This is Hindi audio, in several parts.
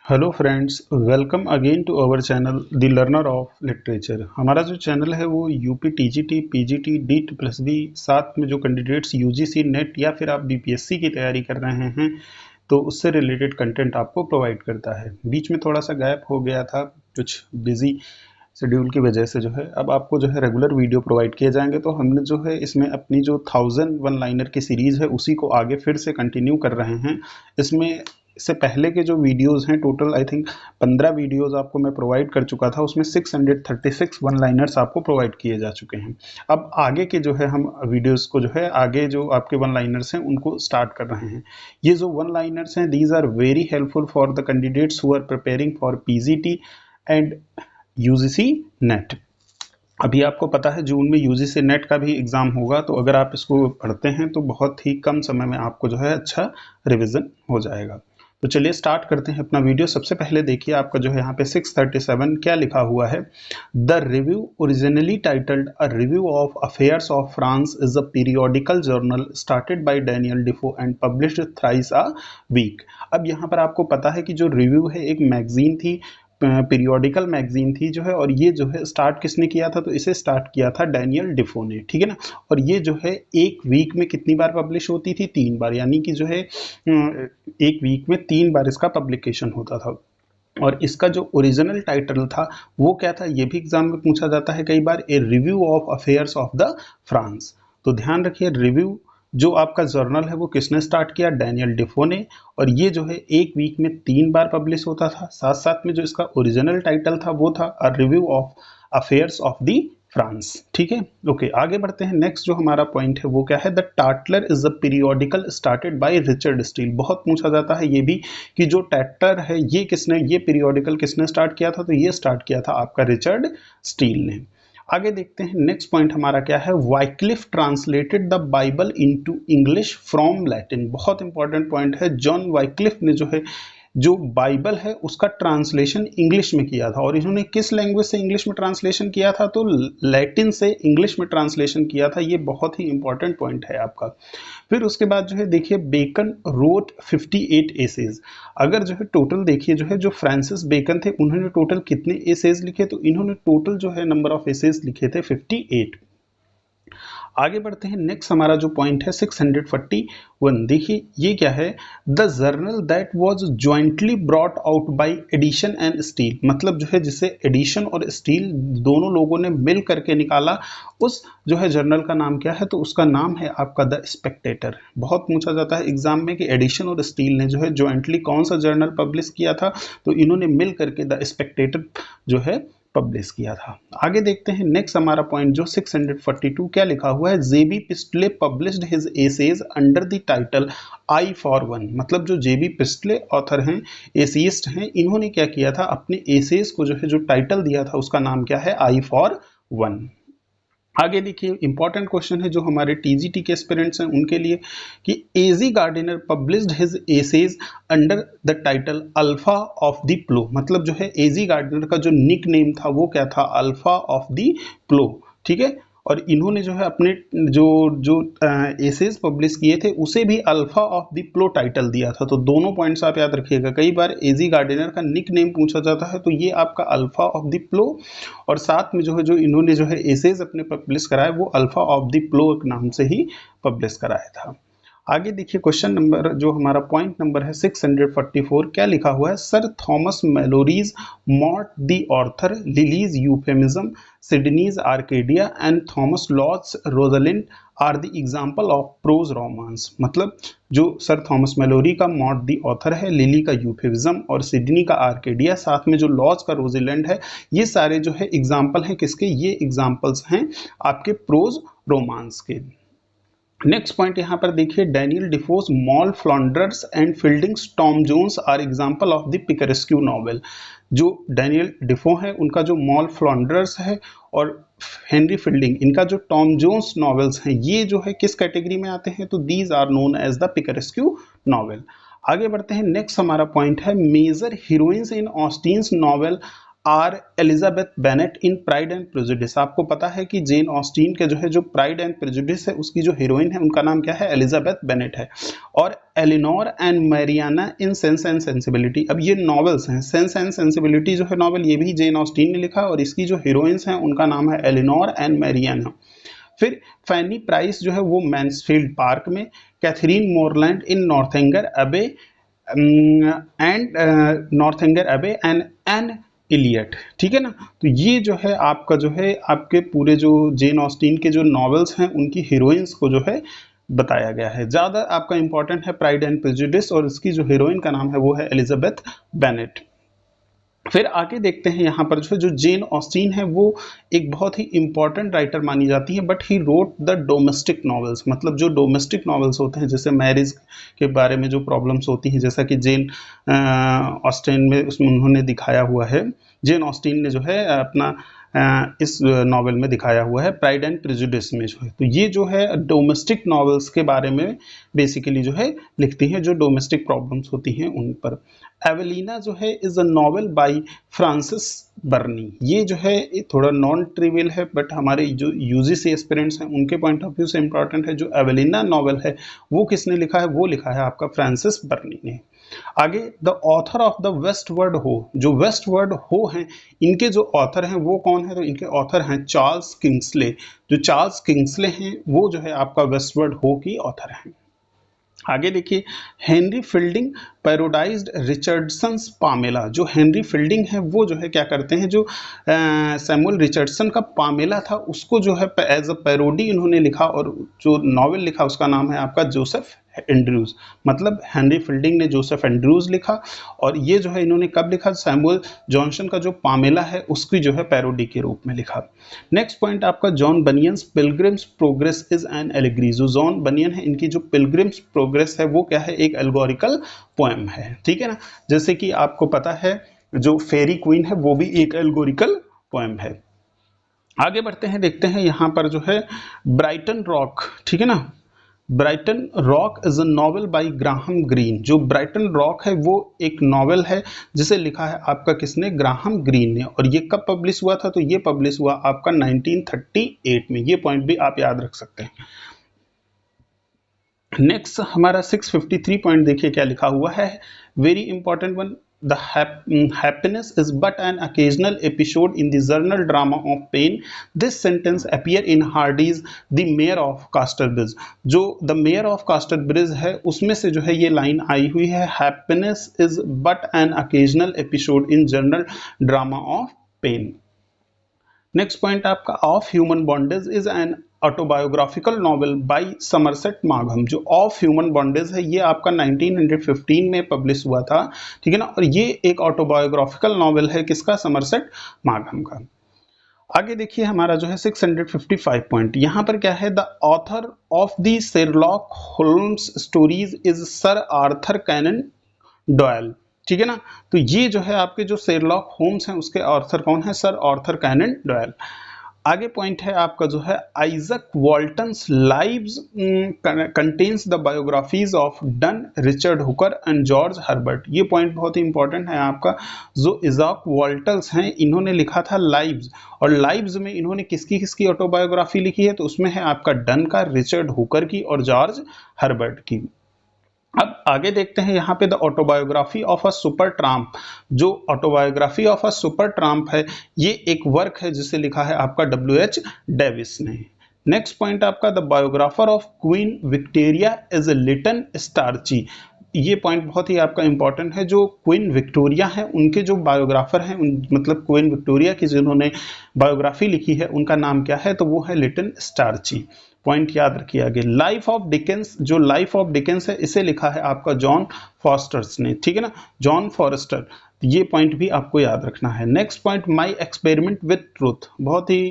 Hello friends, welcome again to our channel the learner of literature. हमारा जो चैनल है वो यूपी टीजीटी पीजीटी डीट प्लस बी साथ में जो कैंडिडेट्स यूजीसी नेट या फिर आप बीपीएससी की तैयारी कर रहे हैं तो उससे रिलेटेड कंटेंट आपको प्रोवाइड करता है। बीच में थोड़ा सा गैप हो गया था कुछ बिजी शेड्यूल की वजह से। जो है अब आपको जो है रेगुलर वीडियो प्रोवाइड किए जाएंगे। तो हमने जो है इसमें अपनी जो 1000 वन लाइनर की सीरीज़ है उसी को आगे फिर से कंटिन्यू कर रहे हैं। इसमें इससे पहले के जो वीडियोस हैं टोटल आई थिंक 15 वीडियोस आपको मैं प्रोवाइड कर चुका था। उसमें 636 वन लाइनर्स आपको प्रोवाइड किए जा चुके हैं। अब आगे के जो है हम वीडियोस को जो है आगे जो आपके वन लाइनर्स हैं उनको स्टार्ट कर रहे हैं। ये जो वन लाइनर्स हैं these are very helpful for the candidates who are preparing for PGT and UGC NET. अभी आपको पता है जून में यूजीसी नेट का भी एग्जाम होगा, तो अगर आप इसको पढ़ते हैं तो बहुत ही कम समय में आपको जो है अच्छा रिवीजन हो जाएगा। तो चलिए स्टार्ट करते हैं अपना वीडियो। सबसे पहले देखिए आपका जो है यहाँ पे 637 क्या लिखा हुआ है। The review originally titled a review of affairs of France is a periodical journal started by Daniel Defoe and published thrice a week. अब यहाँ पर आपको पता है कि जो रिव्यू है एक मैगजीन थी, पीरियोडिकल मैगजीन थी जो है, और ये जो है स्टार्ट किसने किया था, तो इसे स्टार्ट किया था डैनियल डिफो ने, ठीक है ना। और ये जो है एक वीक में कितनी बार पब्लिश होती थी, 3 बार, यानी कि जो है एक वीक में 3 बार इसका पब्लिकेशन होता था। और इसका जो ओरिजिनल टाइटल था वो क्या था, ये भी एग्जाम में पूछा जाता है कई बार, a review of affairs of the France. तो ध्यान रखिए, रिव्यू जो आपका जर्नल है वो किसने स्टार्ट किया, डैनियल डिफो ने। और ये जो है एक वीक में 3 बार पब्लिश होता था। साथ साथ में जो इसका ओरिजिनल टाइटल था वो था अ review of affairs of the France, ठीक है। ओके, आगे बढ़ते हैं। नेक्स्ट जो हमारा पॉइंट है वो क्या है, the Tatler is a periodical started by Richard Steele. बहुत पूछा जाता है ये भी कि जो टैटलर है ये किसने, ये पीरियोडिकल किसने स्टार्ट किया था, तो ये स्टार्ट किया था आपका रिचर्ड स्टील ने। आगे देखते हैं नेक्स्ट पॉइंट हमारा क्या है, Wycliffe translated the Bible into English from Latin. बहुत इंपॉर्टेंट पॉइंट है। जॉन वाइक्लिफ ने जो है जो बाइबल है उसका ट्रांसलेशन इंग्लिश में किया था। और इन्होंने किस लैंग्वेज से इंग्लिश में ट्रांसलेशन किया था, तो लैटिन से इंग्लिश में ट्रांसलेशन किया था। ये बहुत ही इंपॉर्टेंट पॉइंट है आपका। फिर उसके बाद जो है देखिए, बेकन रोट 58 एसेज। अगर जो है टोटल देखिए, जो है जो फ्रांसिस बेकन थे उन्होंने टोटल कितने एसेज लिखे, तो इन्होंने टोटल जो है नंबर ऑफ एसेज लिखे थे 58। आगे बढ़ते हैं। नेक्स्ट हमारा जो पॉइंट है 641। देखिए ये क्या है, the journal that was jointly brought out by Addison and Steele. मतलब जो है जिसे एडिशन और स्टील दोनों लोगों ने मिल करके निकाला, उस जो है जर्नल का नाम क्या है, तो उसका नाम है आपका द स्पेक्टेटर। बहुत पूछा जाता है एग्जाम में कि एडिशन और स्टील ने जो है जॉइंटली कौन सा जर्नल पब्लिश किया था, तो इन्होंने मिल करके द स्पेक्टेटर जो है पब्लिश किया था। आगे देखते हैं नेक्स्ट हमारा पॉइंट जो 642 क्या लिखा हुआ है, JB Priestley published his essays under the title I for one. मतलब जो जेबी पिस्टले ऑथर हैं, एसेइस्ट हैं, इन्होंने क्या किया था, अपने एसेज को जो है जो टाइटल दिया था उसका नाम क्या है, आई फॉर वन। आगे देखिए इंपॉर्टेंट क्वेश्चन है जो हमारे टीजीटी के एस्पिरेंट्स हैं उनके लिए, कि AG Gardiner published his essays under the title Alpha of the Plough. मतलब जो है एजी गार्डिनर का जो निक नेम था वो क्या था, अल्फा ऑफ द प्लो, ठीक है। और इन्होंने जो है अपने जो जो एसेज पब्लिश किए थे उसे भी alpha of the plough title दिया था। तो दोनों पॉइंट्स आप याद रखिएगा, कई बार एजी गार्डिनर का निक नेम पूछा जाता है तो ये आपका अल्फा ऑफ द प्लो, और साथ में जो है जो इन्होंने जो है एसेज अपने पब्लिश कराए वो अल्फा ऑफ द प्लो नाम से ही पब्लिश कराया था। आगे देखिए क्वेश्चन नंबर जो हमारा पॉइंट नंबर है 644 क्या लिखा हुआ है, sir Thomas Malory's morte d' Arthur, Lyly's euphemism, Sidney's Arcadia and Thomas Lord's Rosalind are the example of prose romance. मतलब जो सर थॉमस मेलोरी का मॉट द ऑथर है, लिली का यूफेमिज्म और सिडनी का आर्केडिया, साथ में जो लॉर्ड्स का रोजलैंड है, ये सारे जो है एग्जाम्पल हैं किसके, ये एग्जाम्पल्स हैं आपके प्रोज रोमांस के। नेक्स्ट पॉइंट यहाँ पर देखिए, Daniel Defoe's Moll Flanders and Fielding's Tom Jones are example of the picaresque novel. जो डैनियल डिफो है उनका जो मॉल फ्लॉन्डर्स है और हेनरी फील्डिंग, इनका जो टॉम जोन्स नॉवेल्स हैं, ये जो है किस कैटेगरी में आते हैं, तो these are known as the picaresque novel. आगे बढ़ते हैं। नेक्स्ट हमारा पॉइंट है, major heroines in Austen's novel are Elizabeth Bennet in Pride and Prejudice. आपको पता है कि जेन ऑस्टिन के जो है जो प्राइड एंड प्रेजुडिस है उसकी जो हीरोइन है उनका नाम क्या है, एलिजाबेथ बेनेट है। और Elinor and Mariana in Sense and Sensibility. अब ये नॉवेल्स हैं, सेंस एंड सेंसिबिलिटी जो है नॉवेल ये भी जेन ऑस्टिन ने लिखा और इसकी जो हीरोइंस हैं उनका नाम है एलिनोर एंड मैरियाना। फिर फैनी प्राइस जो है वो मैंसफील्ड पार्क में, कैथरीन मोरलैंड इन नॉर्थेंगर अबे एंड नॉर्थेंगर अबे एंड एन इलियट। ठीक है ना। तो ये जो है आपका जो है आपके पूरे जो जेन ऑस्टिन के जो नॉवेल्स हैं उनकी हीरोइंस को जो है बताया गया है। ज़्यादा आपका इंपॉर्टेंट है प्राइड एंड प्रेजुडिस और इसकी जो हीरोइन का नाम है वो है एलिजाबेथ बेनेट। फिर आगे देखते हैं यहाँ पर जो जेन ऑस्टिन है वो एक बहुत ही इंपॉर्टेंट राइटर मानी जाती है, but he wrote the domestic novels. मतलब जो डोमेस्टिक नॉवेल्स होते हैं जैसे मैरिज के बारे में जो प्रॉब्लम्स होती हैं, जैसा कि जेन ऑस्टिन में उसमें उन्होंने दिखाया हुआ है, जेन ऑस्टिन ने जो है अपना इस नॉवेल में दिखाया हुआ है प्राइड एंड प्रेजुडिस में जो है। तो ये जो है डोमेस्टिक नॉवेल्स के बारे में बेसिकली जो है लिखती हैं, जो डोमेस्टिक प्रॉब्लम्स होती हैं उन पर। एवेलिना जो है is a novel by Frances Burney. ये जो है थोड़ा नॉन ट्रिवियल है, बट हमारे जो यूजीसी एस्पिरेंट्स हैं उनके पॉइंट ऑफ व्यू से इंपॉर्टेंट है। जो एवेलिना नॉवेल है वो किसने लिखा है, वो लिखा है आपका फ्रांसिस बर्नी ने। आगे the author of the westward हो, जो वेस्टवर्ड हो हैं इनके जो ऑथर हैं वो कौन है, तो इनके ऑथर हैं चार्ल्स किंग्सले। जो चार्ल्स किंग्सले हैं वो जो है आपका वेस्टवर्ड हो की ऑथर हैं। आगे देखिए हेनरी फील्डिंग पैरोडाइज्ड रिचर्डसन्स पामेला। जो हेनरी फील्डिंग है वो जो है क्या करते हैं, जो सैमुअल रिचर्डसन का पामेला था उसको जो है एज अ पैरोडी इन्होंने लिखा, और जो नॉवेल लिखा उसका नाम है आपका जोसेफ एंड्रयूज। मतलब हेनरी फील्डिंग ने जोसेफ एंड्रयूज लिखा, और ये जो है इन्होंने कब लिखा, सैमुअल जॉनसन का जो पामेला है उसकी जो है पैरोडी के रूप में लिखा। नेक्स्ट पॉइंट आपका John Bunyan's Pilgrim's Progress is an allegory. जो जॉन बनियन है इनकी जो पिलग्रिम्स प्रोग्रेस है वो क्या है, एक एल्गोरिकल पोएम है। ठीक है ना। जैसे कि आपको पता है जो फेरी क्वीन है वो भी एक एल्गोरिकल पोएम है। आगे बढ़ते हैं, देखते हैं यहां पर जो है ब्राइटन रॉक। ठीक है ना। Brighton Rock is a novel by Graham Greene. जो ब्राइटन रॉक है वो एक नॉवेल है जिसे लिखा है आपका किसने, ग्राहम ग्रीन ने। और ये कब पब्लिश हुआ था, तो ये पब्लिश हुआ आपका 1938 में। ये पॉइंट भी आप याद रख सकते हैं। नेक्स्ट हमारा 653 पॉइंट देखिए क्या लिखा हुआ है, very important one. The happiness is but an occasional episode in the journal drama of pain. This sentence appear in Hardy's The Mayor of Casterbridge. जो The Mayor of Casterbridge है उसमें से जो है ये लाइन आई हुई है, happiness is but an occasional episode in journal drama of pain. Next point आपका of human bondage is an autobiographical novel by Somerset माघम। जो ऑफ ह्यूमन बॉन्डेज है ये आपका 1915 में पब्लिश हुआ था। ठीक है ना। और ये एक ऑटोबायोग्राफिकल नॉवेल है किसका, समरसेट माघम का। आगे देखिए हमारा जो है 655 पॉइंट, यहां पर क्या है, the author of the Sherlock Holmes stories is Sir Arthur Conan Doyle. ठीक है ना। तो ये जो है आपके जो शेरलॉक होम्स हैं उसके ऑथर कौन है, सर आर्थर कैनन डॉयल। आगे पॉइंट है आपका जो है Izaak Walton's lives contains the biographies of Donne, Richard Hooker and George Herbert. ये पॉइंट बहुत ही इंपॉर्टेंट है आपका। जो इजाक वॉल्टन्स हैं इन्होंने लिखा था लाइव्स, और लाइव्स में इन्होंने किसकी किसकी ऑटोबायोग्राफी लिखी है, तो उसमें है आपका डन का, रिचर्ड हुकर की और जॉर्ज हर्बर्ट की। अब आगे देखते हैं यहाँ पे the autobiography of a super tramp. जो autobiography of a super tramp है ये एक वर्क है जिसे लिखा है आपका W.H. डेविस ने। नेक्स्ट पॉइंट आपका the biographer of Queen Victoria is Lytton Strachey. ये पॉइंट बहुत ही आपका इंपॉर्टेंट है। जो क्वीन विक्टोरिया है उनके जो बायोग्राफर हैं मतलब क्वीन विक्टोरिया की जिन्होंने बायोग्राफी लिखी है उनका नाम क्या है, तो वो है लिटन स्टार्ची। पॉइंट याद रखिए आगे। लाइफ ऑफ डिकेंस, जो लाइफ ऑफ डिकेंस है इसे लिखा है आपका जॉन फॉस्टर्स ने। ठीक है ना, जॉन फॉरेस्टर। ये पॉइंट भी आपको याद रखना है। Next point my experiment with truth, बहुत ही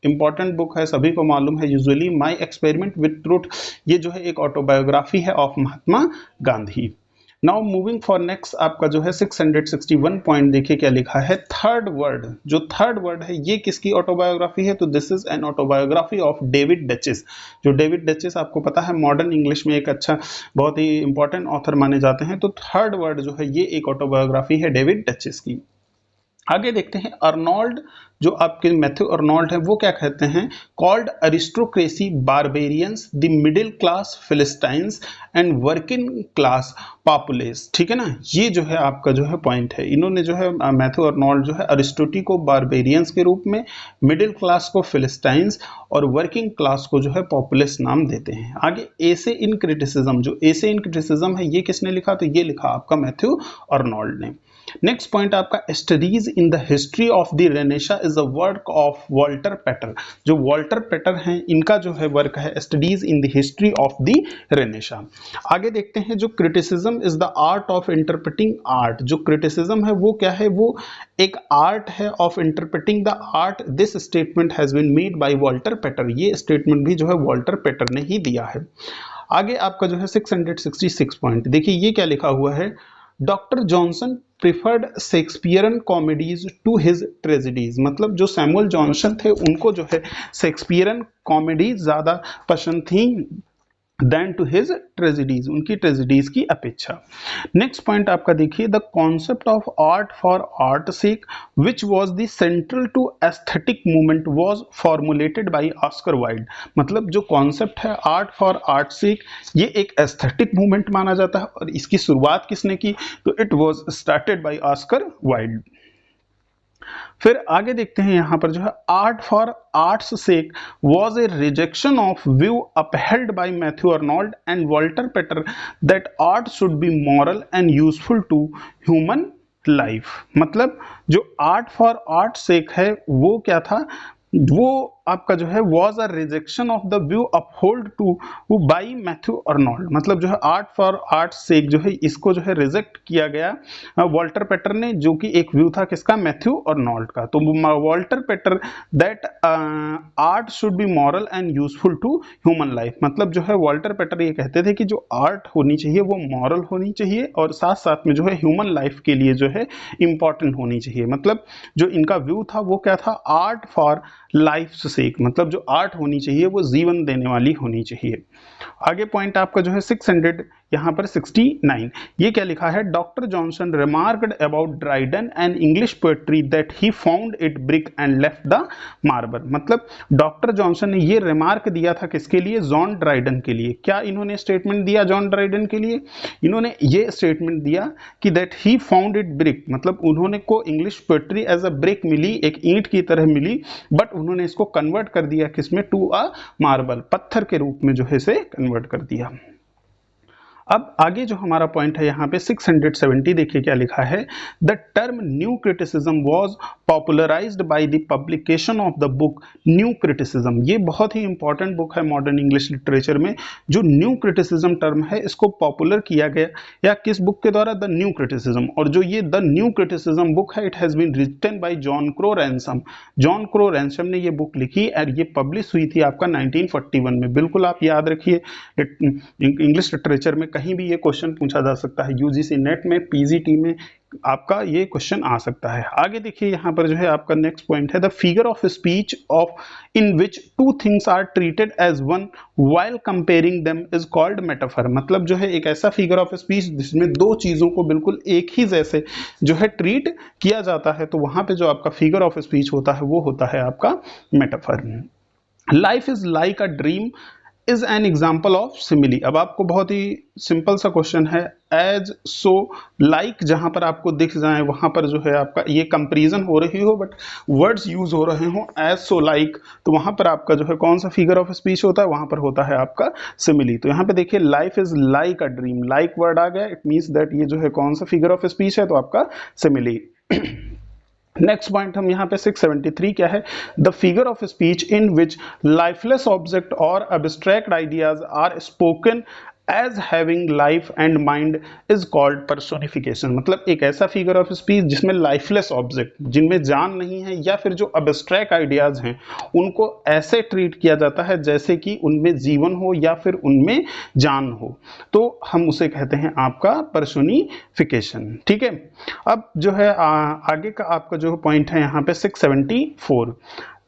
इंपॉर्टेंट बुक है, सभी को मालूम है usually. My experiment with truth ये जो है एक ऑटोबायोग्राफी है of Mahatma Gandhi. Now moving for next आपका जो है 661 पॉइंट देखिए क्या लिखा है, थर्ड वर्ड। जो थर्ड वर्ड है ये किसकी ऑटोबायोग्राफी है, तो this is an autobiography of David duchess. जो डेविड डचेस आपको पता है मॉडर्न इंग्लिश में एक अच्छा बहुत ही इंपॉर्टेंट ऑथर माने जाते हैं। तो थर्ड वर्ड जो है ये एक ऑटोबायोग्राफी है डेविड डचेस की। आगे देखते हैं अर्नोल्ड, जो आपके मैथ्यू अर्नोल्ड है वो क्या कहते हैं, called aristocracy barbarians the middle class philistines and working class populace. ठीक है ना, ये जो है आपका जो है पॉइंट है, इन्होंने जो है मैथ्यू अर्नोल्ड जो है अरिस्टोटी को बारबेरियंस के रूप में, मिडिल क्लास को फिलिस्टाइंस और वर्किंग क्लास को जो है पॉपुलेस नाम देते हैं। आगे एसे इन क्रिटिसिज्म, जो एसे इन क्रिटिसिज्म है ये किसने लिखा, तो ये लिखा आपका मैथ्यू अर्नोल्ड ने। नेक्स्ट पॉइंट आपका studies in the history of the Renaissance is a work of Walter Pater. जो वॉल्टर पेटर हैं इनका जो है वर्क है studies in the history of the Renaissance. आगे देखते हैं जो criticism is the art of interpreting art. जो क्रिटिसिज्म है वो क्या है, वो एक आर्ट है of interpreting the art. This statement has been made by Walter पेटर। ये स्टेटमेंट भी जो है वॉल्टर पेटर ने ही दिया है। आगे आपका जो है 666 पॉइंट देखिए, ये क्या लिखा हुआ है, doctor Johnson preferred Shakespearean comedies to his tragedies. मतलब जो सैमुअल जॉनसन थे उनको जो है शेक्सपियरन कॉमेडीज ज्यादा पसंद थी देन टू हिज ट्रेजेडीज, उनकी ट्रेजेडीज की अपेक्षा। नेक्स्ट पॉइंट आपका देखिए, the concept of art for art sake which was the central to aesthetic movement was formulated by Oscar Wilde. मतलब जो कॉन्सेप्ट है आर्ट फॉर आर्ट सेक, ये एक एस्थेटिक मूवमेंट माना जाता है और इसकी शुरुआत किसने की, तो it was started by Oscar Wilde. फिर आगे देखते हैं यहां पर जो है art for arts sake was a rejection of view upheld by Matthew Arnold and Walter Pater that art should be moral and useful to human life. मतलब जो आर्ट फॉर आर्ट सेक है वो क्या था, वो आपका जो है was a rejection of the view uphold two by Matthew Arnold. मतलब जो है आर्ट फॉर आर्ट सेक जो है इसको जो है रिजेक्ट किया गया वॉल्टर पेटर ने, जो कि एक व्यू था किसका, मैथ्यू अर्नोल्ड का। तो Walter Pater that art should be moral and useful to human life. मतलब जो है वॉल्टर पेटर ये कहते थे कि जो आर्ट होनी चाहिए वो मॉरल होनी चाहिए और साथ साथ में जो है ह्यूमन लाइफ के लिए जो है इंपॉर्टेंट होनी चाहिए। मतलब जो इनका व्यू था वो क्या था, आर्ट फॉर लाइफ सेक। मतलब जो आर्ट होनी चाहिए वो जीवन देने वाली होनी चाहिए। आगे पॉइंट आपका जो है 600 यहां पर 69, ये क्या लिखा है, doctor Johnson remarked about Dryden and English poetry that he found it brick and left the marble. मतलब डॉक्टर जॉनसन ने ये रिमार्क दिया था किसके लिए, जॉन ड्राइडन के लिए। क्या इन्होंने स्टेटमेंट दिया जॉन ड्राइडन के लिए, इन्होंने ये स्टेटमेंट दिया कि that he found it brick, मतलब उन्होंने को English poetry as a brick मिली, एक ईंट की तरह मिली, बट उन्होंने इसको कन्वर्ट कर दिया किसमें, टू अ मार्बल, पत्थर के रूप में जो है इसे कन्वर्ट कर दिया। अब आगे जो हमारा पॉइंट है यहाँ पे 670 देखिए क्या लिखा है, the term new criticism was popularised by the publication of the book new criticism. ये बहुत ही इंपॉर्टेंट बुक है मॉडर्न इंग्लिश लिटरेचर में। जो न्यू क्रिटिसिज्म टर्म है इसको पॉपुलर किया गया या किस बुक के द्वारा, द न्यू क्रिटिसिज्म। और जो ये द न्यू क्रिटिसिज्म बुक है it has been written by John Crowe Ransom. John Crowe Ransom ने ये बुक लिखी और ये पब्लिश हुई थी आपका 1941 में। बिल्कुल आप याद रखिए, इंग्लिश लिटरेचर में कहीं भी ये क्वेश्चन पूछा जा सकता है, यूजीसी नेट में, पीजीटी में आपका ये क्वेश्चन आ सकता है। आगे देखिए यहां पर जो है आपका नेक्स्ट पॉइंट है, the figure of speech of in which two things are treated as one while comparing them is called metaphor. मतलब जो है एक ऐसा फिगर ऑफ स्पीच जिसमें दो चीजों को बिल्कुल एक ही जैसे जो है ट्रीट किया जाता है, तो वहां पे जो आपका फिगर ऑफ स्पीच होता है वो होता है आपका metaphor. Life is like a dream is an example of simile. अब आपको बहुत ही सिंपल सा क्वेश्चन है, एज सो लाइक जहां पर आपको दिख जाए वहां पर जो है आपका ये कंपेरिजन हो रही हो बट वर्ड्स यूज हो रहे हो एज सो लाइक, तो वहां पर आपका जो है कौन सा फिगर ऑफ स्पीच होता है, वहां पर होता है आपका सिमिली। तो यहाँ पे देखिए life is like a dream, like word आ गया, इट मीन्स दैट ये जो है कौन सा फिगर ऑफ स्पीच है, तो आपका सिमिली। नेक्स्ट पॉइंट हम यहाँ पे 673 क्या है, the figure of speech in which lifeless object और abstract ideas are spoken as having life and mind is called personification. मतलब एक ऐसा फिगर ऑफ स्पीच जिसमें लाइफलेस ऑब्जेक्ट, जिनमें जान नहीं है, या फिर जो एब्स्ट्रैक्ट आइडियाज हैं उनको ऐसे ट्रीट किया जाता है जैसे कि उनमें जीवन हो या फिर उनमें जान हो, तो हम उसे कहते हैं आपका पर्सोनिफिकेशन। ठीक है, अब जो है आगे का आपका जो पॉइंट है यहाँ पे 674,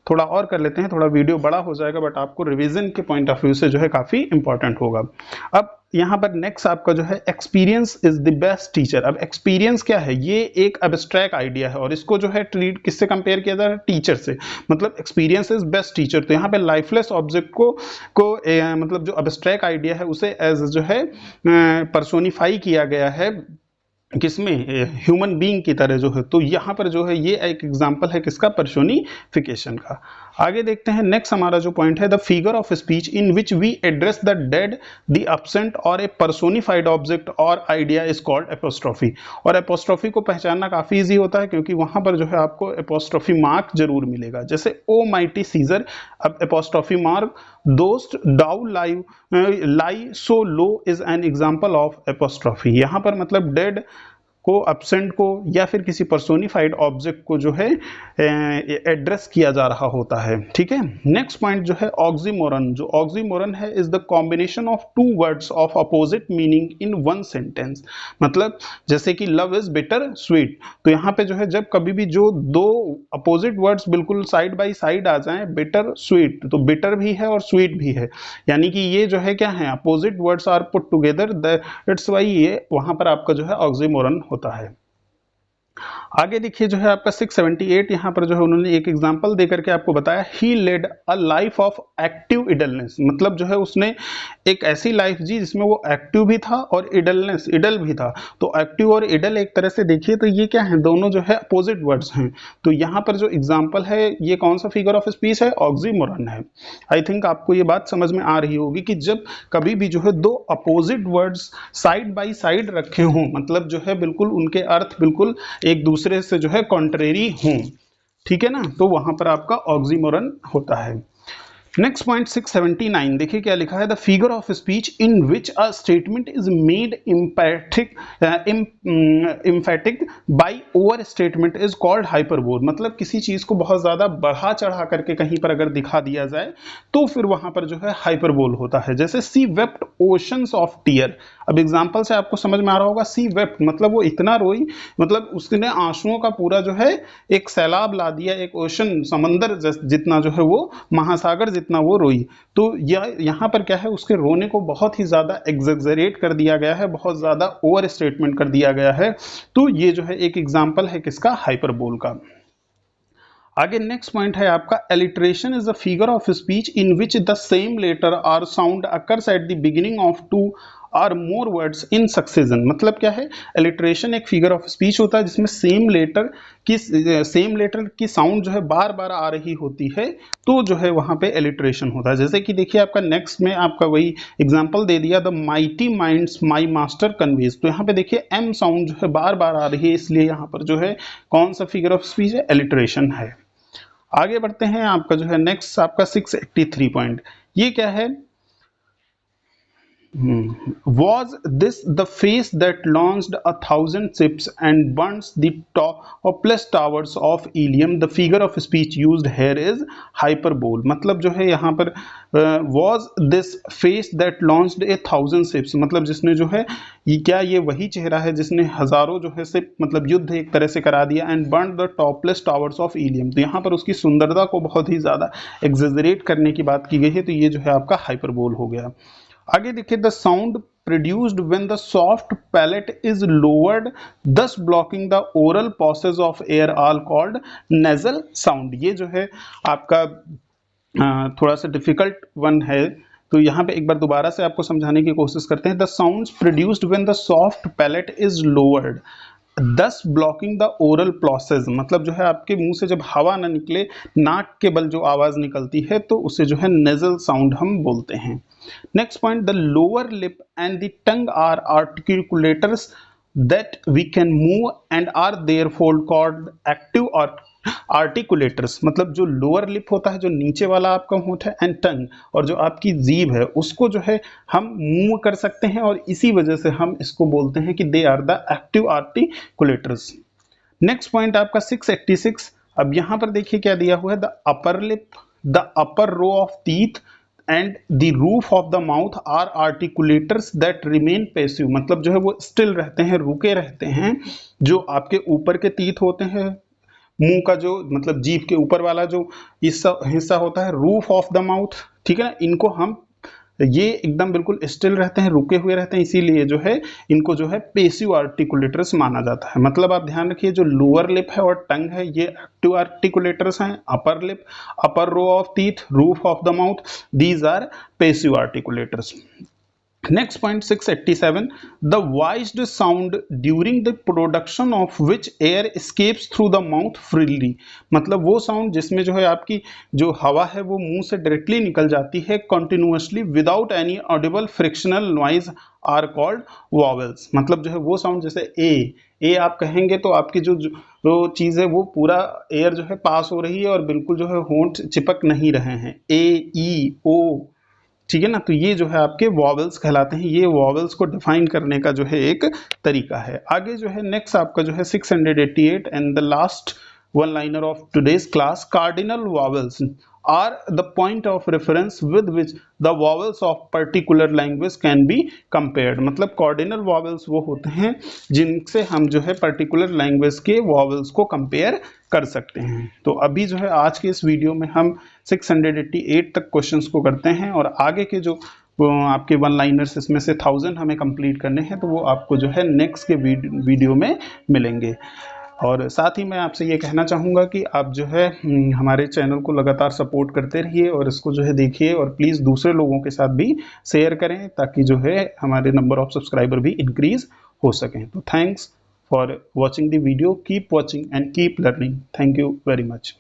थोड़ा और कर लेते हैं, थोड़ा वीडियो बड़ा हो जाएगा बट आपको रिवीजन के पॉइंट ऑफ व्यू से जो है काफ़ी इंपॉर्टेंट होगा। अब यहाँ पर नेक्स्ट आपका जो है experience is the best teacher. अब एक्सपीरियंस क्या है, ये एक एब्स्ट्रैक्ट आइडिया है और इसको जो है ट्रीट किससे कंपेयर किया जा रहा है, टीचर से। मतलब एक्सपीरियंस इज बेस्ट टीचर, तो यहाँ पे लाइफलेस ऑब्जेक्ट को मतलब जो एब्स्ट्रैक्ट आइडिया है उसे एज जो है पर्सोनिफाई किया गया है किसमें, ह्यूमन बीइंग की तरह जो है। तो यहाँ पर जो है ये एक एग्जांपल है किसका, पर्सोनिफिकेशन का। आगे देखते हैं नेक्स्ट हमारा जो पॉइंट है, the figure of speech in which we address the dead, the absent और ए पर्सोनिफाइड ऑब्जेक्ट और आइडिया इज कॉल्ड एपोस्ट्रोफी। और एपोस्ट्रोफी को पहचानना काफी इजी होता है क्योंकि वहां पर जो है आपको एपोस्ट्रोफी मार्क जरूर मिलेगा, जैसे ओ माइटी सीजर। अब एपोस्ट्रोफी मार्क, दोस्त डाउ live lie so low is an example of apostrophe. यहाँ पर मतलब डेड को, एब्सेंट को या फिर किसी पर्सोनिफाइड ऑब्जेक्ट को जो है एड्रेस किया जा रहा होता है। ठीक है, नेक्स्ट पॉइंट जो है ऑक्सीमोरन। जो ऑक्सीमोरन है is the combination of two words of opposite meaning in one sentence. मतलब जैसे कि लव इज बिटर स्वीट, तो यहाँ पे जो है जब कभी भी जो दो अपोजिट वर्ड्स बिल्कुल साइड बाय साइड आ जाएं, बिटर स्वीट, तो बिटर भी है और स्वीट भी है, यानी कि ये जो है क्या है, opposite words are put together, that's why ये वहां पर आपका जो है ऑक्सीमोरन होता है। आगे देखिए जो है आपका 678, यहाँ पर जो है उन्होंने एक एग्जांपल देकर के आपको बताया, he led a life of active idleness. मतलब जो है उसने एक ऐसी लाइफ जी जिसमें वो एक्टिव भी था और इडलनेस, इडल भी था। तो एक्टिव और इडल एक तरह से देखिए तो ये क्या है, दोनों जो है अपोजिट वर्ड्स हैं। तो यहाँ पर जो एग्जाम्पल है ये कौन सा फिगर ऑफ स्पीच है, ऑक्सीमोरन है। आई थिंक आपको ये बात समझ में आ रही होगी कि जब कभी भी जो है दो opposite words side by side रखे हों, मतलब जो है बिल्कुल उनके अर्थ बिल्कुल एक दूसरे से जो है कॉन्ट्रेरी हों, ठीक है ना, तो वहां पर आपका ऑक्सीमोरन होता है। नेक्स्ट पॉइंट 679, देखिए क्या लिखा है, the figure of speech in which a statement is made emphatic by overstatement is called hyperbole. मतलब किसी चीज को बहुत ज्यादा बढ़ा चढ़ा करके कहीं पर अगर दिखा दिया जाए तो फिर वहां पर जो है हाइपरबोल होता है। जैसे सी वेप्ट ओशंस ऑफ टीयर। अब एग्जांपल से आपको समझ में आ रहा होगा, सी वेप्ट मतलब वो इतना रोई, मतलब उसने आंसुओं का पूरा जो है एक सैलाब ला दिया, एक ओशन समंदर जितना जो है वो महासागर जितना वो रोई। तो यहाँ पर क्या है, उसके रोने को बहुत ही ज्यादा एग्जैजरेट कर दिया गया है, बहुत ज्यादा ओवर स्टेटमेंट कर दिया गया है। तो ये जो है एक एग्जांपल है किसका, हाइपरबोल का। आगे नेक्स्ट पॉइंट है आपका, alliteration is a figure of speech in which the same letter और sound occurs at the beginning of two और मोर वर्ड्स इन सक्सेशन। मतलब क्या है, एलिट्रेशन एक फिगर ऑफ स्पीच होता है जिसमें सेम लेटर की साउंड जो है बार बार आ रही होती है, तो जो है वहां पे एलिट्रेशन होता है। जैसे कि देखिए आपका नेक्स्ट में आपका वही एग्जांपल दे दिया, the mighty minds my master conveys. तो यहाँ पे देखिए एम साउंड जो है बार बार आ रही है, इसलिए यहाँ पर जो है कौन सा फिगर ऑफ स्पीच है, एलिट्रेशन है। आगे बढ़ते हैं, आपका जो है नेक्स्ट आपका 683 पॉइंट, ये क्या है, Was this the face that launched 1,000 ships and burns the topless towers of Ilium? The figure of speech used here is hyperbole. मतलब जो है यहाँ पर was this face that launched 1,000 ships, मतलब जिसने जो है ये क्या, ये वही चेहरा है जिसने हजारों जो है से मतलब युद्ध एक तरह से करा दिया, and burn the topless towers of Ilium. तो यहाँ पर उसकी सुंदरता को बहुत ही ज्यादा एग्जेजरेट करने की बात की गई है, तो ये जो है आपका हाइपरबोल हो गया। आगे देखिए, the sound produced when the soft palate is lowered, thus blocking the oral passages of air, all called nasal sound। ये जो है आपका थोड़ा सा डिफिकल्ट वन है, तो यहाँ पे एक बार दोबारा से आपको समझाने की कोशिश करते हैं। The sounds produced when the soft palate is lowered, दस ब्लॉकिंग द ओरल प्रोसेस। मतलब जो है आपके मुंह से जब हवा ना निकले, नाक के बल जो आवाज निकलती है, तो उसे जो है नेजल साउंड हम बोलते हैं। Next point, the lower lip and the tongue are articulators that we can move and are therefore called active articulators. मतलब जो लोअर लिप होता है, जो नीचे वाला आपका होंठ है, एंड टंग, और जो आपकी जीभ है, उसको जो है हम मूव कर सकते हैं, और इसी वजह से हम इसको बोलते हैं कि they are the active articulators. Next point आपका 686। अब यहां पर देखिए क्या दिया हुआ है, the upper lip, the upper row of teeth and the roof of the mouth are articulators that remain passive. मतलब जो है वो स्टिल रहते हैं, रुके रहते हैं। जो आपके ऊपर के टीथ होते हैं, मुंह का जो मतलब जीभ के ऊपर वाला जो हिस्सा होता है, रूफ ऑफ द माउथ, ठीक है ना, इनको हम ये एकदम बिल्कुल स्टिल रहते हैं, रुके हुए रहते हैं, इसीलिए जो है इनको जो है पेसिव आर्टिकुलेटर्स माना जाता है। मतलब आप ध्यान रखिए जो लोअर लिप है और टंग है ये एक्टिव आर्टिकुलेटर्स हैं, upper lip, upper row of teeth, roof of the mouth, these are passive articulators. Next point 687, the voiced sound during the production of which air escapes through the mouth freely, मतलब वो साउंड जिसमें जो है आपकी जो हवा है वो मुंह से डायरेक्टली निकल जाती है continuously without any audible frictional noise are called vowels। मतलब जो है वो साउंड जैसे ए आप कहेंगे तो आपकी जो चीज़ है वो पूरा एयर जो है पास हो रही है और बिल्कुल जो है होंठ चिपक नहीं रहे हैं, ए ई ओ, ठीक है ना। तो ये जो है आपके वॉवेल्स कहलाते हैं, ये वॉवेल्स को डिफाइन करने का जो है एक तरीका है। आगे जो है नेक्स्ट आपका जो है 688 and the last one liner of today's class, cardinal vowels are the point of reference with which the vowels of particular language can be compared. मतलब कार्डिनल वॉवेल्स वो होते हैं जिनसे हम जो है पर्टिकुलर लैंग्वेज के वॉवेल्स को कंपेयर कर सकते हैं। तो अभी जो है आज के इस वीडियो में हम 688 तक क्वेश्चंस को करते हैं और आगे के जो आपके वन लाइनर्स इसमें से 1000 हमें कंप्लीट करने हैं, तो वो आपको जो है नेक्स्ट के वीडियो में मिलेंगे। और साथ ही मैं आपसे ये कहना चाहूँगा कि आप जो है हमारे चैनल को लगातार सपोर्ट करते रहिए और इसको जो है देखिए और प्लीज़ दूसरे लोगों के साथ भी शेयर करें ताकि जो है हमारे नंबर ऑफ सब्सक्राइबर भी इंक्रीज हो सकें। तो thanks for watching the video, keep watching and keep learning. Thank you very much.